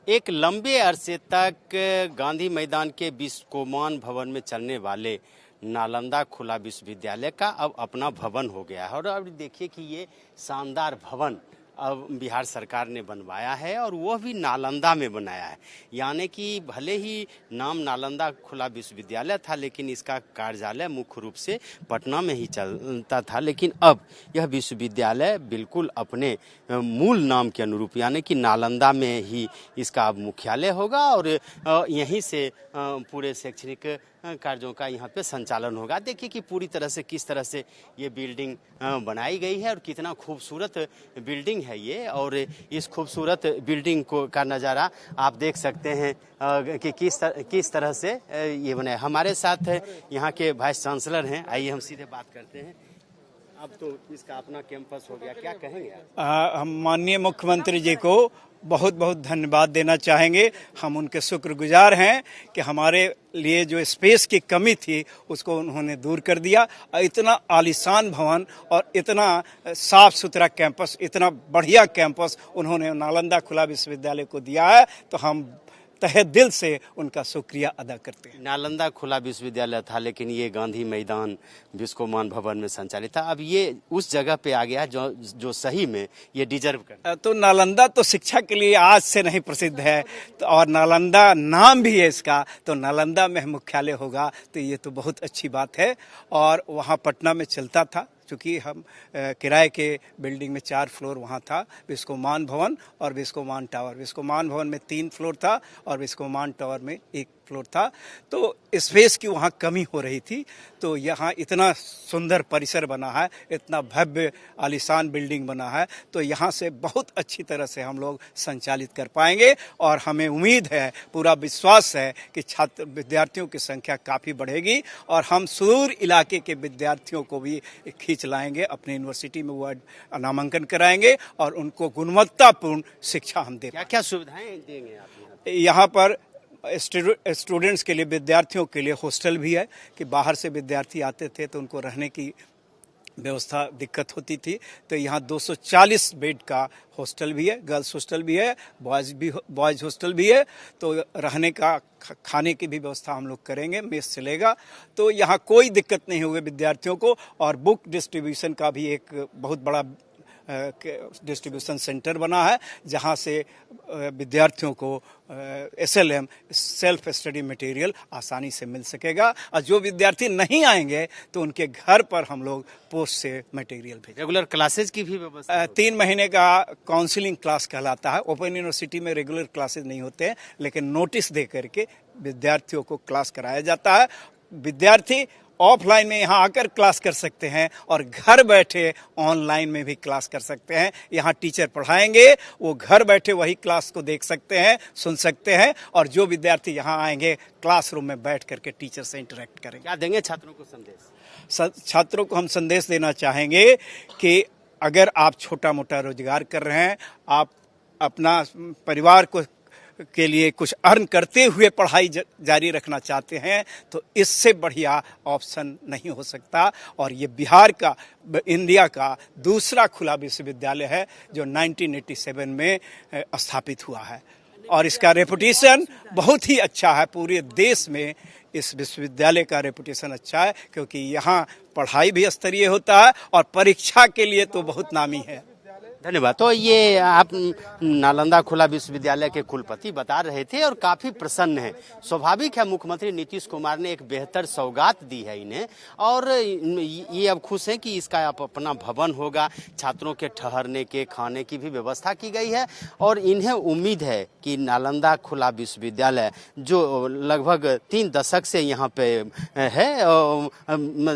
एक लंबे अरसे तक गांधी मैदान के बिस्कोमान भवन में चलने वाले नालंदा खुला विश्वविद्यालय का अब अपना भवन हो गया है। और अब देखिए कि ये शानदार भवन अब बिहार सरकार ने बनवाया है और वह भी नालंदा में बनाया है। यानी कि भले ही नाम नालंदा खुला विश्वविद्यालय था, लेकिन इसका कार्यालय मुख्य रूप से पटना में ही चलता था। लेकिन अब यह विश्वविद्यालय बिल्कुल अपने मूल नाम के अनुरूप यानी कि नालंदा में ही इसका अब मुख्यालय होगा और यहीं से पूरे शैक्षणिक कार्यों का यहाँ पे संचालन होगा। देखिए कि पूरी तरह से किस तरह से ये बिल्डिंग बनाई गई है और कितना खूबसूरत बिल्डिंग है ये। और इस खूबसूरत बिल्डिंग को का नज़ारा आप देख सकते हैं कि किस तरह से ये बना है। हमारे साथ यहाँ के वाइस चांसलर हैं, आइए हम सीधे बात करते हैं। अब तो इसका अपना कैंपस हो गया, क्या कहेंगे आप? हम माननीय मुख्यमंत्री जी को बहुत बहुत धन्यवाद देना चाहेंगे। हम उनके शुक्रगुजार हैं कि हमारे लिए जो स्पेस की कमी थी उसको उन्होंने दूर कर दिया। इतना आलीशान भवन और इतना साफ सुथरा कैंपस, इतना बढ़िया कैंपस उन्होंने नालंदा खुला विश्वविद्यालय को दिया है, तो हम तहे दिल से उनका शुक्रिया अदा करते हैं। नालंदा खुला विश्वविद्यालय था, लेकिन ये गांधी मैदान बिस्कोमान भवन में संचालित था। अब ये उस जगह पे आ गया जो सही में ये डिजर्व करता। तो नालंदा तो शिक्षा के लिए आज से नहीं प्रसिद्ध है, तो और नालंदा नाम भी है इसका, तो नालंदा में मुख्यालय होगा, तो ये तो बहुत अच्छी बात है। और वहाँ पटना में चलता था, चूँकि हम किराए के बिल्डिंग में 4 फ्लोर वहाँ था, बिस्कोमान भवन और बिस्कोमान टावर। बिस्कोमान भवन में 3 फ्लोर था और बिस्कोमान टावर में 1 फ्लोर था, तो स्पेस की वहाँ कमी हो रही थी। तो यहाँ इतना सुंदर परिसर बना है, इतना भव्य आलीशान बिल्डिंग बना है, तो यहाँ से बहुत अच्छी तरह से हम लोग संचालित कर पाएंगे। और हमें उम्मीद है, पूरा विश्वास है कि छात्र विद्यार्थियों की संख्या काफ़ी बढ़ेगी और हम सुदूर इलाके के विद्यार्थियों को भी खींच लाएंगे, अपने यूनिवर्सिटी में वो नामांकन कराएंगे और उनको गुणवत्तापूर्ण शिक्षा हम दें। क्या क्या सुविधाएं देंगे आप यहाँ पर? स्टूडेंट्स के लिए, विद्यार्थियों के लिए हॉस्टल भी है कि बाहर से विद्यार्थी आते थे तो उनको रहने की व्यवस्था दिक्कत होती थी, तो यहाँ 240 बेड का हॉस्टल भी है, गर्ल्स हॉस्टल भी है, बॉयज हॉस्टल भी है। तो रहने का, खाने की भी व्यवस्था हम लोग करेंगे, मेस चलेगा, तो यहाँ कोई दिक्कत नहीं होगी विद्यार्थियों को। और बुक डिस्ट्रीब्यूशन का भी एक बहुत बड़ा डिस्ट्रीब्यूशन सेंटर बना है, जहां से विद्यार्थियों को SLM सेल्फ स्टडी मटेरियल आसानी से मिल सकेगा। और जो विद्यार्थी नहीं आएंगे तो उनके घर पर हम लोग पोस्ट से मटेरियल भेजेंगे। रेगुलर क्लासेज की भी व्यवस्था? 3 महीने का काउंसलिंग क्लास कहलाता है। ओपन यूनिवर्सिटी में रेगुलर क्लासेज नहीं होते हैं, लेकिन नोटिस दे करके विद्यार्थियों को क्लास कराया जाता है। विद्यार्थी ऑफलाइन में यहाँ आकर क्लास कर सकते हैं और घर बैठे ऑनलाइन में भी क्लास कर सकते हैं। यहाँ टीचर पढ़ाएंगे, वो घर बैठे वही क्लास को देख सकते हैं, सुन सकते हैं। और जो विद्यार्थी यहाँ आएंगे क्लासरूम में बैठ करके टीचर से इंटरेक्ट करेंगे। क्या देंगे छात्रों को संदेश? छात्रों को हम संदेश देना चाहेंगे कि अगर आप छोटा मोटा रोजगार कर रहे हैं, आप अपना परिवार को के लिए कुछ अर्न करते हुए पढ़ाई जारी रखना चाहते हैं, तो इससे बढ़िया ऑप्शन नहीं हो सकता। और ये बिहार का, इंडिया का दूसरा खुला विश्वविद्यालय है जो 1987 में स्थापित हुआ है और इसका रेपुटेशन बहुत ही अच्छा है। पूरे देश में इस विश्वविद्यालय का रेपुटेशन अच्छा है, क्योंकि यहाँ पढ़ाई भी स्तरीय होता है और परीक्षा के लिए तो बहुत नामी है। धन्यवाद। तो ये आप नालंदा खुला विश्वविद्यालय के कुलपति बता रहे थे और काफी प्रसन्न हैं। स्वाभाविक है, मुख्यमंत्री नीतीश कुमार ने एक बेहतर सौगात दी है इन्हें और ये अब खुश हैं कि इसका अपना भवन होगा, छात्रों के ठहरने के, खाने की भी व्यवस्था की गई है। और इन्हें उम्मीद है कि नालंदा खुला विश्वविद्यालय जो लगभग 3 दशक से यहाँ पे है,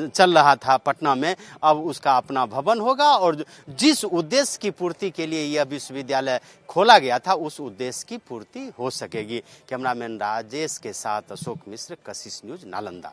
चल रहा था पटना में, अब उसका अपना भवन होगा और जिस उद्देश्य की पूर्ति के लिए यह विश्वविद्यालय खोला गया था उस उद्देश्य की पूर्ति हो सकेगी। कैमरामैन राजेश के साथ अशोक मिश्र, कशिश न्यूज, नालंदा।